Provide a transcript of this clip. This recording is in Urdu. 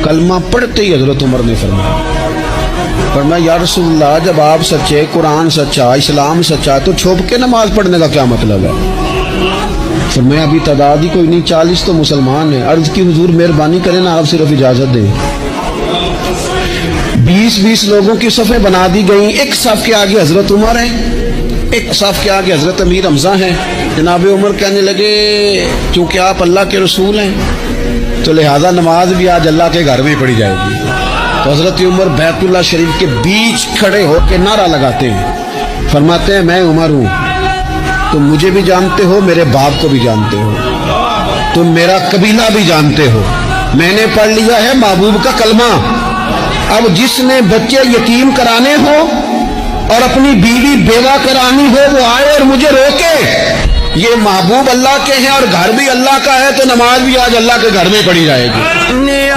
کلمہ پڑھتے ہی حضرت عمر نے فرمایا یا رسول اللہ جب آپ سچے، قرآن سچا، اسلام سچا، تو چھپ کے نماز پڑھنے کا کیا مطلب ہے؟ فرمایا ابھی تعداد ہی کوئی نہیں، 40 تو مسلمان ہیں۔ عرض کی حضور مہربانی کریں نا، آپ صرف اجازت دیں۔ 20 لوگوں کی صفیں بنا دی گئیں، ایک صف کے آگے حضرت عمر ہیں، ایک صف کے آگے حضرت امیر حمزہ ہیں۔ جناب عمر کہنے لگے چونکہ آپ اللہ کے رسول ہیں تو لہذا نماز بھی آج اللہ کے گھر میں پڑھی جائے گی۔ تو حضرت عمر بیت اللہ شریف کے بیچ کھڑے ہو کے نعرہ لگاتے ہیں، فرماتے ہیں میں عمر ہوں، تم مجھے بھی جانتے ہو، میرے باپ کو بھی جانتے ہو، تم میرا قبیلہ بھی جانتے ہو، میں نے پڑھ لیا ہے محبوب کا کلمہ۔ اب جس نے بچے یتیم کرانے ہو اور اپنی بیوی بیوہ کرانی ہو وہ آئے اور مجھے روکے، یہ محبوب اللہ کے ہیں اور گھر بھی اللہ کا ہے، تو نماز بھی آج اللہ کے گھر میں پڑھی جائے گی۔